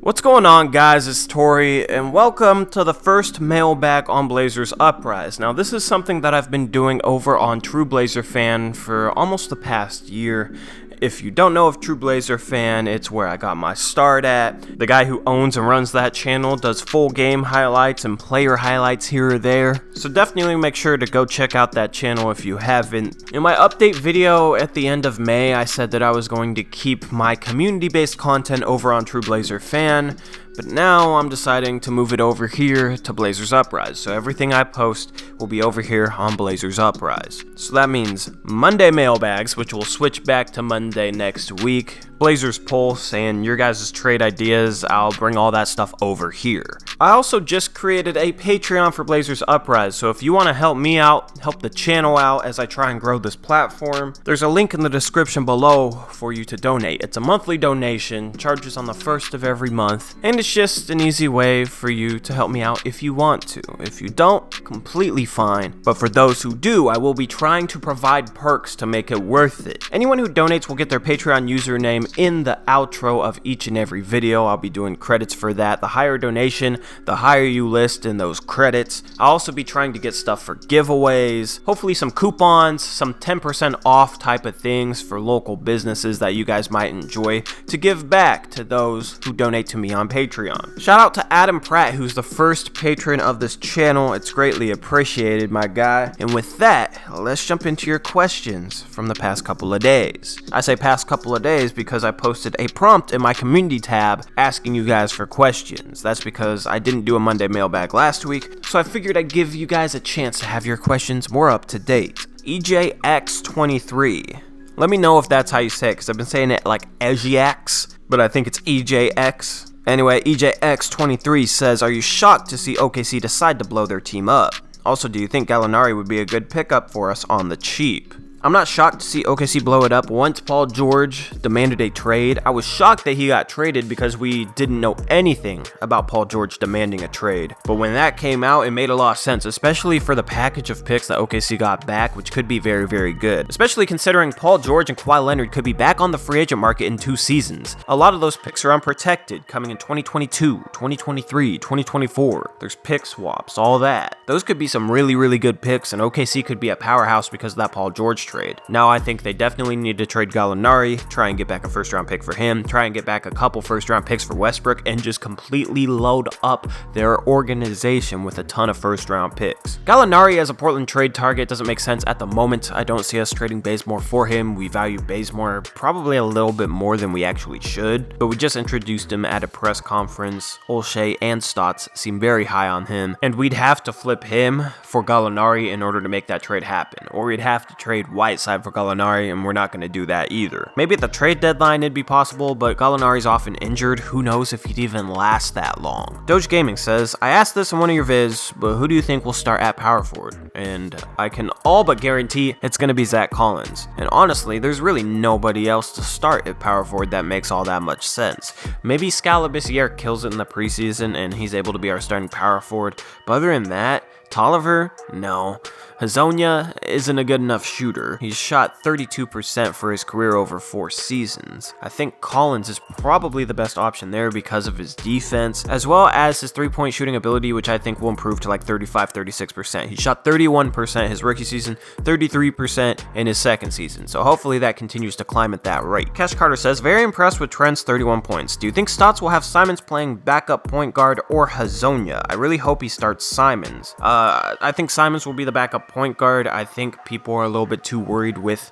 What's going on, guys? It's Tori, and welcome to the first mailbag on Blazers Uprise. Now, this is something that I've been doing over on True Blazer Fan for almost the past year. If you don't know of True Blazer Fan, it's where I got my start at. The guy who owns and runs that channel does full game highlights and player highlights here or there. So definitely make sure to go check out that channel if you haven't. In my update video at the end of May, I said that I was going to keep my community-based content over on True Blazer Fan, but now I'm deciding to move it over here to Blazers Uprise. So everything I post will be over here on Blazers Uprise. So that means Monday mailbags, which will switch back to Monday next week. Blazers Pulse and your guys' trade ideas, I'll bring all that stuff over here. I also just created a Patreon for Blazers Uprise, so if you want to help me out, help the channel out as I try and grow this platform, there's a link in the description below for you to donate. It's a monthly donation, charges on the first of every month, and it's just an easy way for you to help me out if you want to. If you don't, completely fine. But for those who do, I will be trying to provide perks to make it worth it. Anyone who donates will get their Patreon username in the outro of each and every video. I'll be doing credits for that. The higher donation, the higher you list in those credits. I'll also be trying to get stuff for giveaways, hopefully some coupons, some 10% off type of things for local businesses that you guys might enjoy to give back to those who donate to me on Patreon. Shout out to Adam Pratt, who's the first patron of this channel. It's greatly appreciated, my guy. And with that, let's jump into your questions from the past couple of days. I say past couple of days because I posted a prompt in my community tab asking you guys for questions. That's because I didn't do a Monday mailbag last week, so I figured I'd give you guys a chance to have your questions more up to date. EJX23. Let me know if that's how you say it, because I've been saying it like EJX, but I think it's EJX. Anyway, EJX23 says, are you shocked to see OKC decide to blow their team up? Also, do you think Gallinari would be a good pickup for us on the cheap? I'm not shocked to see OKC blow it up. Once Paul George demanded a trade, I was shocked that he got traded because we didn't know anything about Paul George demanding a trade. But when that came out, it made a lot of sense, especially for the package of picks that OKC got back, which could be very, very good. Especially considering Paul George and Kawhi Leonard could be back on the free agent market in 2 seasons. A lot of those picks are unprotected, coming in 2022, 2023, 2024. There's pick swaps, all that. Those could be some really, really good picks, and OKC could be a powerhouse because of that Paul George trade. Now I think they definitely need to trade Gallinari, try and get back a first round pick for him, try and get back a couple first round picks for Westbrook, and just completely load up their organization with a ton of first round picks. Gallinari as a Portland trade target doesn't make sense at the moment. I don't see us trading Bazemore for him. We value Bazemore probably a little bit more than we actually should, but we just introduced him at a press conference. Olshey and Stotts seem very high on him, and we'd have to flip him for Gallinari in order to make that trade happen, or we'd have to trade Whiteside for Gallinari, and we're not going to do that either. Maybe at the trade deadline it'd be possible, but Gallinari's often injured. Who knows if he'd even last that long. Doge Gaming says, I asked this in one of your vids, but who do you think will start at power forward? And I can all but guarantee it's going to be Zach Collins. And honestly, there's really nobody else to start at power forward that makes all that much sense. Maybe Scalabrine kills it in the preseason and he's able to be our starting power forward, but other than that, Tolliver? No. Hassan isn't a good enough shooter. He's shot 32% for his career over 4 seasons. I think Collins is probably the best option there because of his defense, as well as his 3-point shooting ability, which I think will improve to like 35-36%. He shot 31% his rookie season, 33% in his second season, so hopefully that continues to climb at that rate. Cash Carter says, very impressed with Trent's 31 points. Do you think Stotts will have Simons playing backup point guard or Hassan? I really hope he starts Simons. I think Simons will be the backup point guard. I think people are a little bit too worried with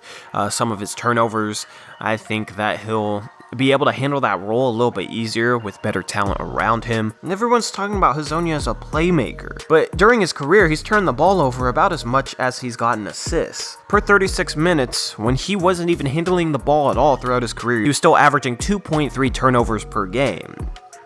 some of his turnovers. I think that he'll be able to handle that role a little bit easier with better talent around him. And everyone's talking about Hassan as a playmaker, but during his career, he's turned the ball over about as much as he's gotten assists. Per 36 minutes, when he wasn't even handling the ball at all throughout his career, he was still averaging 2.3 turnovers per game.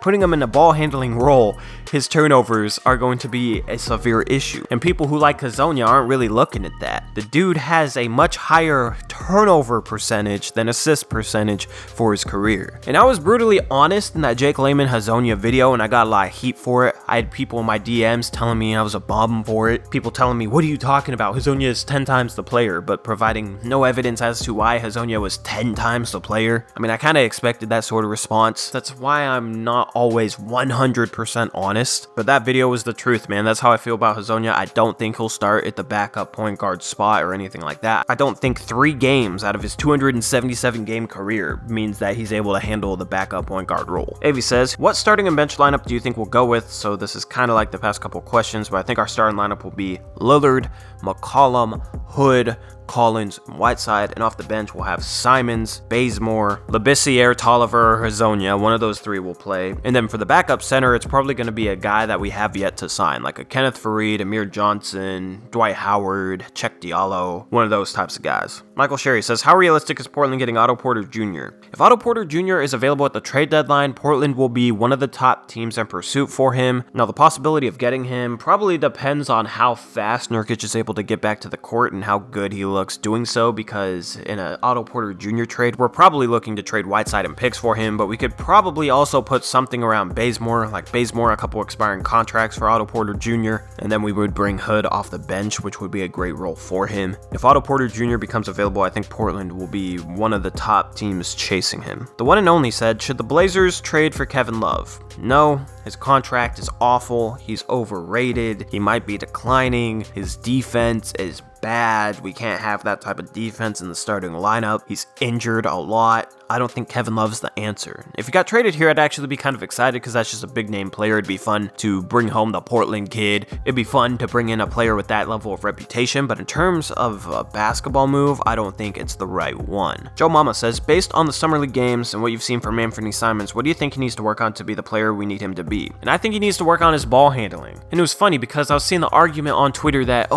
Putting him in a ball handling role, his turnovers are going to be a severe issue. And people who like Hassan aren't really looking at that. The dude has a much higher turnover percentage than assist percentage for his career. And I was brutally honest in that Jake Layman Hassan video, and I got a lot of heat for it. I had people in my DMs telling me I was a bum for it. People telling me, what are you talking about? Hassan is 10 times the player, but providing no evidence as to why Hassan was 10 times the player. I mean, I kind of expected that sort of response. That's why I'm not not always 100% honest, but that video was the truth, man. That's how I feel about Hassan. I don't think he'll start at the backup point guard spot or anything like that. I don't think 3 games out of his 277 game career means that he's able to handle the backup point guard role. Avi says, what starting and bench lineup do you think we'll go with? So this is kind of like the past couple questions, but I think our starting lineup will be Lillard, McCollum, Hood, Collins, and Whiteside, and off the bench we'll have Simons, Bazemore, Labissiere, Tolliver, or Hassan. One of those 3 will play. And then for the backup center, it's probably going to be a guy that we have yet to sign, like a Kenneth Faried, Amir Johnson, Dwight Howard, Check Diallo, one of those types of guys. Michael Sherry says, how realistic is Portland getting Otto Porter Jr.? If Otto Porter Jr. is available at the trade deadline, Portland will be one of the top teams in pursuit for him. Now, the possibility of getting him probably depends on how fast Nurkic is able to get back to the court and how good he looks doing so, because in an Otto Porter Jr. trade, we're probably looking to trade Whiteside and picks for him, but we could probably also put something around Bazemore, a couple expiring contracts for Otto Porter Jr., and then we would bring Hood off the bench, which would be a great role for him. If Otto Porter Jr. becomes available, I think Portland will be one of the top teams chasing him. The one and only said, should the Blazers trade for Kevin Love? No, his contract is awful, he's overrated, he might be declining, his defense is bad, we can't have that type of defense in the starting lineup, he's injured a lot. I don't think Kevin Love's the answer. If he got traded here, I'd actually be kind of excited because that's just a big name player. It'd be fun to bring home the Portland kid. It'd be fun to bring in a player with that level of reputation, but in terms of a basketball move, I don't think it's the right one. Joe Mama says, based on the summer league games and what you've seen from Anthony Simons, what do you think he needs to work on to be the player we need him to be? And I think he needs to work on his ball handling. And it was funny because I was seeing the argument on Twitter that,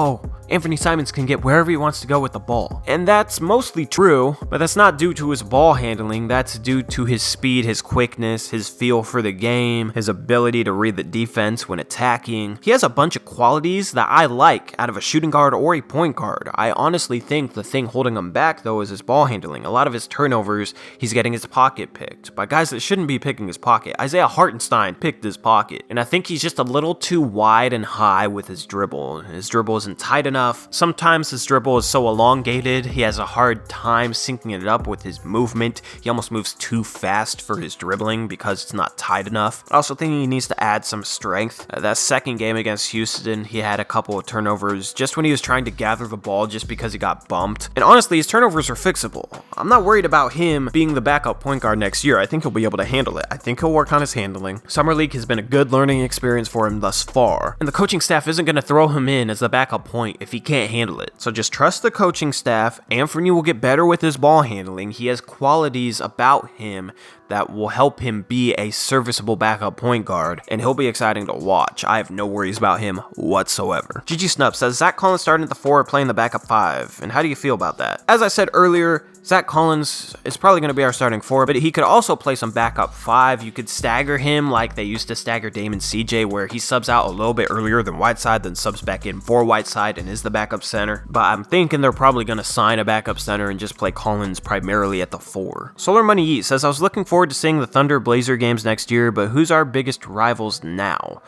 Anthony Simons can get wherever he wants to go with the ball. And that's mostly true, but that's not due to his ball handling. That's due to his speed, his quickness, his feel for the game, his ability to read the defense when attacking. He has a bunch of qualities that I like out of a shooting guard or a point guard. I honestly think the thing holding him back, though, is his ball handling. A lot of his turnovers, he's getting his pocket picked by guys that shouldn't be picking his pocket. Isaiah Hartenstein picked his pocket, and I think he's just a little too wide and high with his dribble. His dribble isn't tight enough. Sometimes his dribble is so elongated, he has a hard time syncing it up with his movement. He almost moves too fast for his dribbling because it's not tight enough. I also think he needs to add some strength. That second game against Houston, he had a couple of turnovers just when he was trying to gather the ball just because he got bumped. And honestly, his turnovers are fixable. I'm not worried about him being the backup point guard next year. I think he'll be able to handle it. I think he'll work on his handling. Summer League has been a good learning experience for him thus far. And the coaching staff isn't going to throw him in as the backup point if he can't handle it. So just trust the coaching staff. Anthony will get better with his ball handling. He has qualities about him that will help him be a serviceable backup point guard, and he'll be exciting to watch. I have no worries about him whatsoever. GG Snup says, Zach Collins starting at the 4 playing the backup 5, and how do you feel about that? As I said earlier, Zach Collins is probably going to be our starting 4, but he could also play some backup 5. You could stagger him like they used to stagger Dame and CJ, where he subs out a little bit earlier than Whiteside, then subs back in for Whiteside and is the backup center. But I'm thinking they're probably going to sign a backup center and just play Collins primarily at the 4. Solar Money Eat says, I was looking forward to seeing the Thunder Blazer games next year, but who's our biggest rivals now?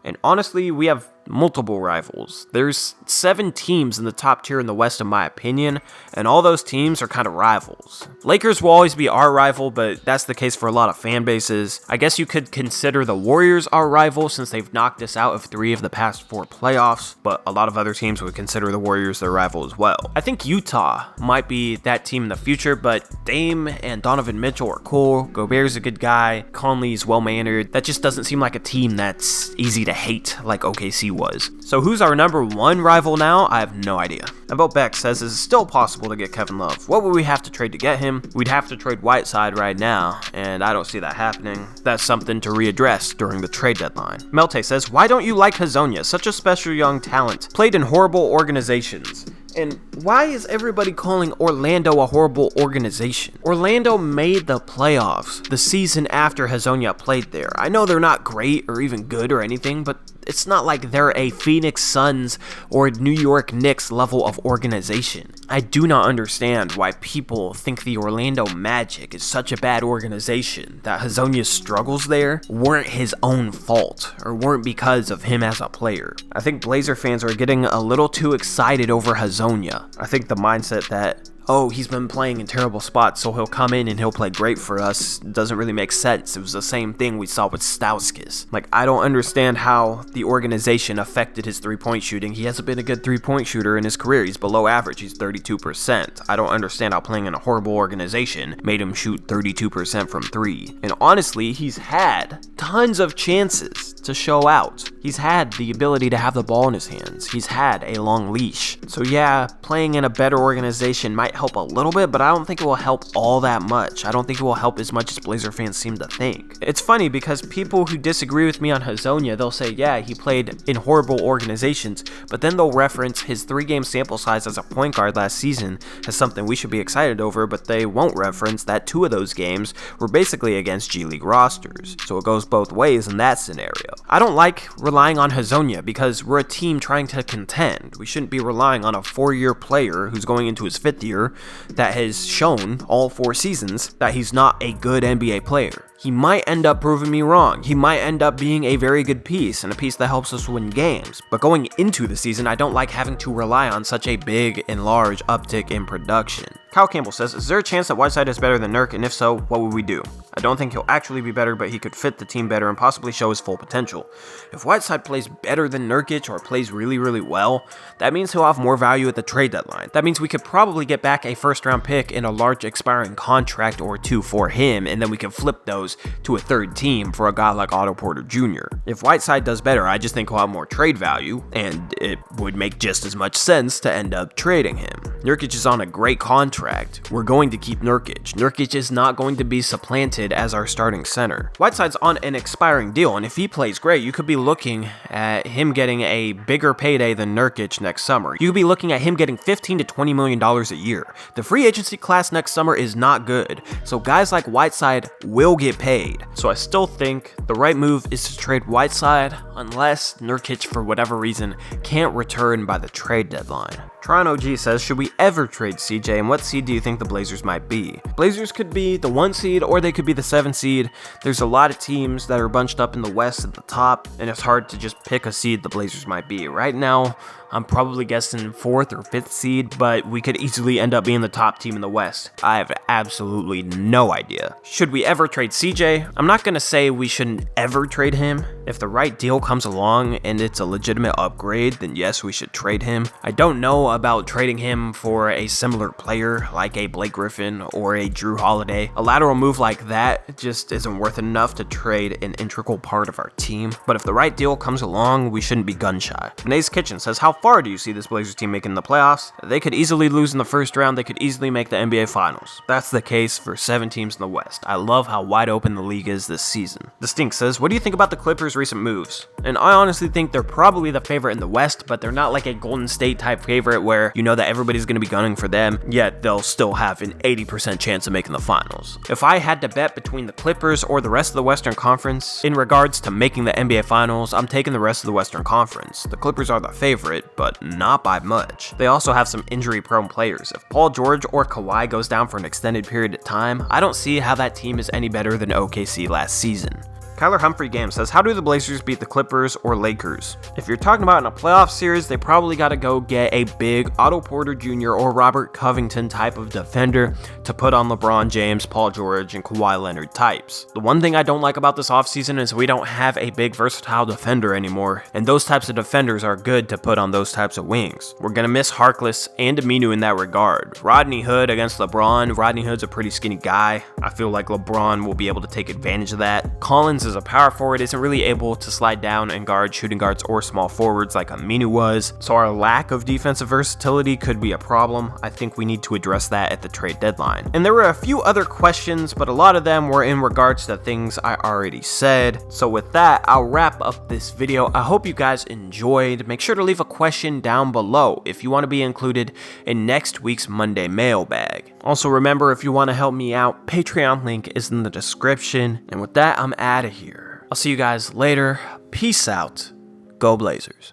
And honestly, we have multiple rivals. There's 7 teams in the top tier in the West, in my opinion, and all those teams are kind of rivals. Lakers will always be our rival, but that's the case for a lot of fan bases. I guess you could consider the Warriors our rival since they've knocked us out of 3 of the past 4 playoffs, but a lot of other teams would consider the Warriors their rival as well. I think Utah might be that team in the future, but Dame and Donovan Mitchell are cool. Gobert's a good guy. Conley's well-mannered. That just doesn't seem like a team that's easy to hate like OKC was. So who's our number 1 rival now? I have no idea. About Beck says, is it still possible to get Kevin Love? What would we have to trade to get him? We'd have to trade Whiteside right now, and I don't see that happening. That's something to readdress during the trade deadline. Melte says, why don't you like Hassan? Such a special young talent. Played in horrible organizations. And why is everybody calling Orlando a horrible organization? Orlando made the playoffs the season after Hassan played there. I know they're not great or even good or anything, but it's not like they're a Phoenix Suns or New York Knicks level of organization. I do not understand why people think the Orlando Magic is such a bad organization, that Hassan's struggles there weren't his own fault or weren't because of him as a player. I think Blazer fans are getting a little too excited over Hassan. I think the mindset that oh, he's been playing in terrible spots, so he'll come in and he'll play great for us. It doesn't really make sense. It was the same thing we saw with Stauskas. Like, I don't understand how the organization affected his three-point shooting. He hasn't been a good three-point shooter in his career. He's below average. He's 32%. I don't understand how playing in a horrible organization made him shoot 32% from three. And honestly, he's had tons of chances to show out. He's had the ability to have the ball in his hands. He's had a long leash. So yeah, playing in a better organization might help a little bit, but I don't think it will help all that much. I don't think it will help as much as Blazer fans seem to think. It's funny because people who disagree with me on Hazonia, they'll say, yeah, he played in horrible organizations, but then they'll reference his 3-game sample size as a point guard last season as something we should be excited over, but they won't reference that 2 of those games were basically against G League rosters. So it goes both ways in that scenario. I don't like relying on Hazonia because we're a team trying to contend. We shouldn't be relying on a 4-year player who's going into his 5th year that has shown all 4 seasons that he's not a good NBA player. He might end up proving me wrong. He might end up being a very good piece and a piece that helps us win games. But going into the season, I don't like having to rely on such a big and large uptick in production. Kyle Campbell says, is there a chance that Whiteside is better than Nurk, and if so, what would we do? I don't think he'll actually be better, but he could fit the team better and possibly show his full potential. If Whiteside plays better than Nurkic or plays really, really well, that means he'll have more value at the trade deadline. That means we could probably get back a first-round pick and a large expiring contract or 2 for him, and then we can flip those to a 3rd team for a guy like Otto Porter Jr. If Whiteside does better, I just think he'll have more trade value, and it would make just as much sense to end up trading him. Nurkic is on a great contract. We're going to keep Nurkic. Nurkic is not going to be supplanted as our starting center. Whiteside's on an expiring deal, and if he plays great, you could be looking at him getting a bigger payday than Nurkic next summer. You could be looking at him getting $15 to $20 million a year. The free agency class next summer is not good, so guys like Whiteside will get paid. So I still think the right move is to trade Whiteside unless Nurkic, for whatever reason, can't return by the trade deadline. Tron OG says, should we ever trade CJ, and what seed do you think the Blazers might be? Blazers could be the 1 seed or they could be the 7 seed. There's a lot of teams that are bunched up in the West at the top, and it's hard to just pick a seed the Blazers might be. Right now, I'm probably guessing 4th or 5th seed, but we could easily end up being the top team in the West. I have absolutely no idea. Should we ever trade CJ? I'm not going to say we shouldn't ever trade him. If the right deal comes along and it's a legitimate upgrade, then yes, we should trade him. I don't know about trading him for a similar player like a Blake Griffin or a Drew Holiday. A lateral move like that just isn't worth enough to trade an integral part of our team. But if the right deal comes along, we shouldn't be gun shy. Renee's Kitchen says, how far do you see this Blazers team making the playoffs? They could easily lose in the first round. They could easily make the NBA Finals. That's the case for 7 teams in the West. I love how wide open the league is this season. The Stink says, what do you think about the Clippers' recent moves? And I honestly think they're probably the favorite in the West, but they're not like a Golden State type favorite where you know that everybody's going to be gunning for them, yet they'll still have an 80% chance of making the finals. If I had to bet between the Clippers or the rest of the Western Conference in regards to making the NBA Finals, I'm taking the rest of the Western Conference. The Clippers are the favorite, but not by much. They also have some injury-prone players. If Paul George or Kawhi goes down for an extended period of time, I don't see how that team is any better than OKC last season. Kyler Humphrey Game says, how do the Blazers beat the Clippers or Lakers? If you're talking about in a playoff series, they probably got to go get a big Otto Porter Jr. or Robert Covington type of defender to put on LeBron James, Paul George, and Kawhi Leonard types. The one thing I don't like about this offseason is we don't have a big versatile defender anymore, and those types of defenders are good to put on those types of wings. We're going to miss Harkless and Aminu in that regard. Rodney Hood against LeBron. Rodney Hood's a pretty skinny guy. I feel like LeBron will be able to take advantage of that. Collins is a power forward, isn't really able to slide down and guard shooting guards or small forwards like Aminu was, so our lack of defensive versatility could be a problem. I think we need to address that at the trade deadline. And there were a few other questions, but a lot of them were in regards to things I already said. So with that, I'll wrap up this video. I hope you guys enjoyed. Make sure to leave a question down below if you want to be included in next week's Monday mailbag. Also remember, if you want to help me out, Patreon link is in the description. And with that, I'm out of here. I'll see you guys later. Peace out. Go Blazers.